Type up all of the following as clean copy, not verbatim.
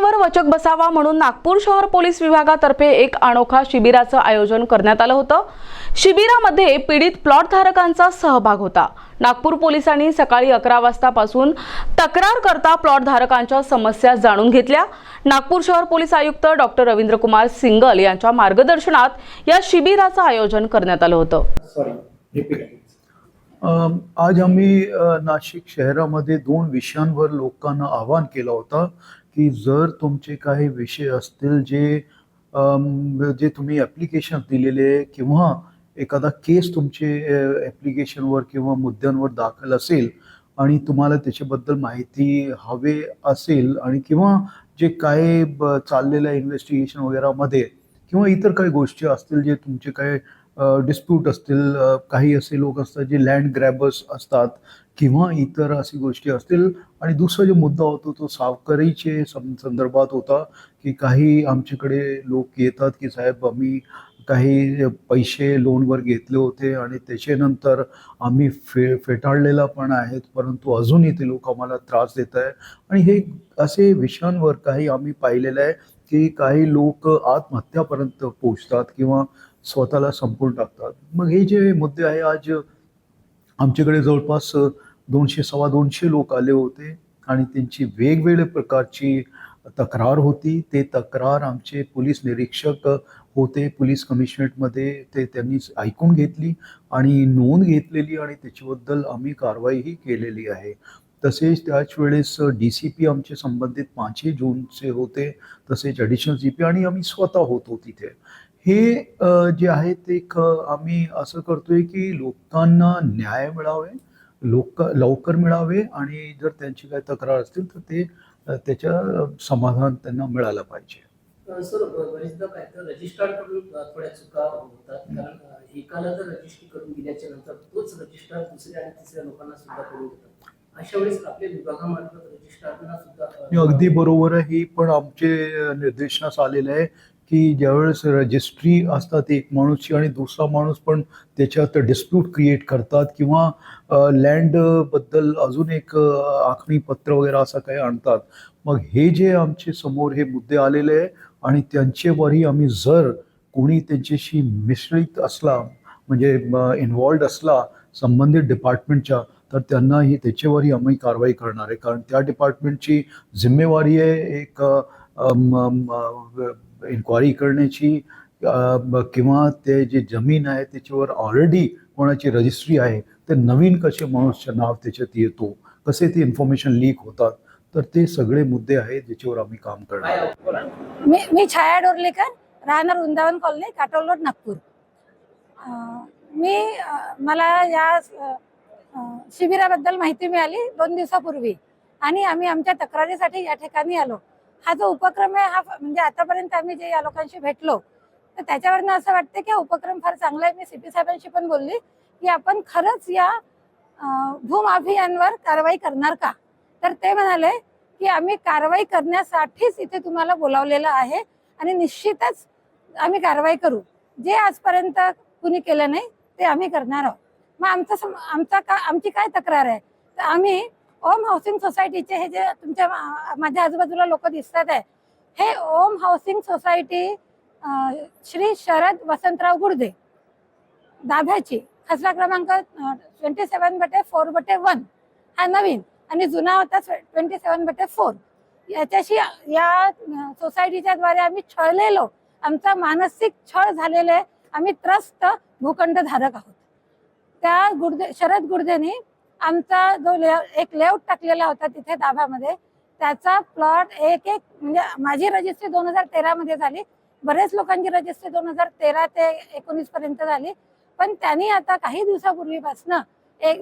न्यायावर वचक बसावा म्हणून नागपूर शहर पोलीस विभागातर्फे एक अनोखा शिबिराचं आयोजन करण्यात आलं होतं। शिबिरामध्ये पीडित प्लॉट धारकांचा सहभाग होता। नागपूर पोलिसांनी सकाळी 11 वाजतापासून तक्रार करता प्लॉट धारकांच्या समस्या जाणून घेतल्या। नागपूर शहर पोलीस आयुक्त डॉक्टर रवींद्र कुमार सिंगल यांच्या मार्गदर्शनात या शिबिराचं आयोजन करण्यात आलं होतं। आज आम्ही नाशिक शहरामध्ये 2 विषयांवर लोकांना आवाहन केलं होतं की जर तुमचे काही विषय असतील जे तुम्ही ॲप्लिकेशन दिलेले किंवा एखादा केस तुमचे ॲप्लिकेशनवर किंवा मुद्द्यांवर दाखल असेल आणि तुम्हाला त्याच्याबद्दल माहिती हवे असेल आणि किंवा जे काय चाललेलं इन्व्हेस्टिगेशन वगैरेमध्ये किंवा इतर काही गोष्टी असतील जे तुमचे काय डिस्प्यूट असतील, काही असे लोक असतात जे लँड ग्रॅबर्स असतात किंवा इतर अशी गोष्टी असतील। आणि दुसरा जो मुद्दा होता तो सावकारीचे संदर्भात होता की काही आमच्याकडे लोक येतात की साहेब आम्ही काही पैसे लोनवर घेतले होते आणि त्याच्यानंतर आम्ही फेटाळलेला पण आहेत, परंतु अजूनही ते लोक आम्हाला त्रास देत आहे। आणि हे असे विषयांवर काही आम्ही पाहिलेलं आहे की काही लोक आत्महत्यापर्यंत पोहोचतात किंवा स्वतःला संपवून टाकतात। मग हे जे मुद्दे आहे, आज आमच्याकडे जवळपास 200-250 लोक आले होते आणि त्यांची वेगवेगळ्या प्रकारची तक्रार होती। ते तक्रार आमचे पोलीस निरीक्षक होते पोलीस कमिशनरेटमध्ये, ते त्यांनी ऐकून घेतली आणि नोंद घेतलेली आणि त्याच्याबद्दल आम्ही कारवाईही केलेली आहे। तसेच त्याच वेळेस DCP आमचे संबंधित 5 जूनचे होते, तसेच ॲडिशनल CP आणि आम्ही स्वतः होतो तिथे। हे जे आहे ते आम्ही असं करतोय की लोकांना न्याय मिळावे, लवकर मिळावे आणि जर त्यांची काही तक्रार असतील तर ते त्याच्या समाधान त्यांना मिळालं पाहिजे। सर, बरेचदा काय तर रजिस्टर करून थोड्या चुका होतात, कारण एकाला जर रजिस्ट्री करून दिल्याच्या नंतर तोच रजिस्टर दुसऱ्या आणि तिसऱ्या लोकांना सुद्धा करून देतात। अशा वेळेस आपल्या विभागामार्फत रजिस्ट्रारना सुद्धा अगदी बरोबर आहे। ही पण आमचे निर्देशनास आलेलं आहे की ज्यावेळेस रजिस्ट्री असतात एक माणूसची आणि दुसरा माणूस पण त्याच्यात डिस्प्यूट क्रिएट करतात किंवा लँड बद्दल अजून एक आखणी पत्र वगैरे असं काही आणतात। मग हे जे आमचे समोर हे मुद्दे आलेले आहे आणि त्यांच्यावरही आम्ही जर कोणी त्यांच्याशी मिश्रित असला म्हणजे इन्व्हॉल्ड असला संबंधित डिपार्टमेंटच्या, तर त्यांनाही त्याच्यावरही आम्ही कारवाई करणार आहे। कारण त्या डिपार्टमेंटची जिम्मेवारी आहे एक इन्क्वायरी करण्याची किंवा ते जे जमीन आहे त्याच्यावर ऑलरेडी कोणाची रजिस्ट्री आहे ते नवीन कसे माणूसचं नाव त्याच्यात येतो, कसे ते इन्फॉर्मेशन लीक होतात, तर ते सगळे मुद्दे आहेत ज्याच्यावर आम्ही काम करणार आहोत। मी छाया डोरलेकर, राहणार वृंदावन कॉलनी, काटोल रोड, नागपूर। मला या शिबिराबद्दल माहिती मिळाली 2 दिवसापूर्वी आणि आम्ही आमच्या तक्रारीसाठी या ठिकाणी आलो। हा जो उपक्रम आहे हा म्हणजे आतापर्यंत आम्ही जे या लोकांशी भेटलो तर त्याच्यावरनं असं वाटतं की हा उपक्रम फार चांगला आहे। मी CP साहेबांशी पण बोलली की आपण खरंच या भूमाफियांवर कारवाई करणार का, तर ते म्हणाले की आम्ही कारवाई करण्यासाठीच इथे तुम्हाला बोलावलेलं आहे आणि निश्चितच आम्ही कारवाई करू। जे आजपर्यंत कुणी केलं नाही ते आम्ही करणार आहोत। मग आमची काय तक्रार आहे, तर आम्ही ओम हाऊसिंग सोसायटीचे हे जे तुमच्या माझ्या आजूबाजूला लोक दिसतात आहे, हे ओम हाऊसिंग सोसायटी श्री शरद वसंतराव गुडदे दाभ्याची, खसरा क्रमांक 27/4/1 हा नवीन आणि जुना होता 27/4। याच्याशी या सोसायटीच्या द्वारे आम्ही छळलेलो, आमचा मानसिक छळ झालेले आम्ही त्रस्त भूखंडधारक आहोत। त्या शरद गुडदेनी आमचा जो एक लेआउट टाकलेला होता तिथे दाभामध्ये, त्याचा प्लॉट एक म्हणजे माझी रजिस्ट्री 2013 मध्ये झाली, बरेच लोकांची रजिस्ट्री 2013 ते 19 पर्यंत झाली, पण त्यांनी आता काही दिवसापूर्वीपासून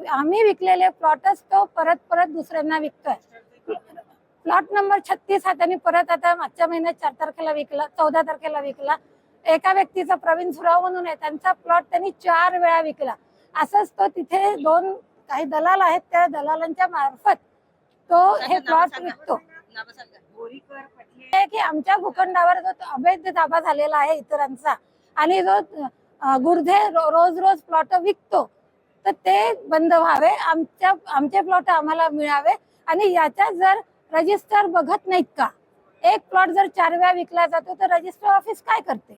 आम्ही विकलेले प्लॉटच तो परत दुसऱ्यांना विकतोय। प्लॉट नंबर 36 हा त्यांनी परत आता मागच्या महिन्यात 4 तारखेला विकला, 14 तारखेला विकला। एका व्यक्तीचा प्रवीण सुराव म्हणून आहे, त्यांचा प्लॉट त्यांनी 4 वेळा विकला। असंच तो तिथे 2 काही दलाल आहेत, त्या दलालांच्या मार्फत तो हे प्लॉट विकतो। की आमच्या भूखंडावर जो अवैध ताबा झालेला आहे इतरांचा आणि जो गुडधे रोज प्लॉट विकतो, तर ते बंद व्हावे, आमचे प्लॉट आम्हाला मिळावे। आणि याच्या जर रजिस्टर बघत नाहीत का, एक प्लॉट जर 4 वेळा विकला जातो तर रजिस्टर ऑफिस काय करते?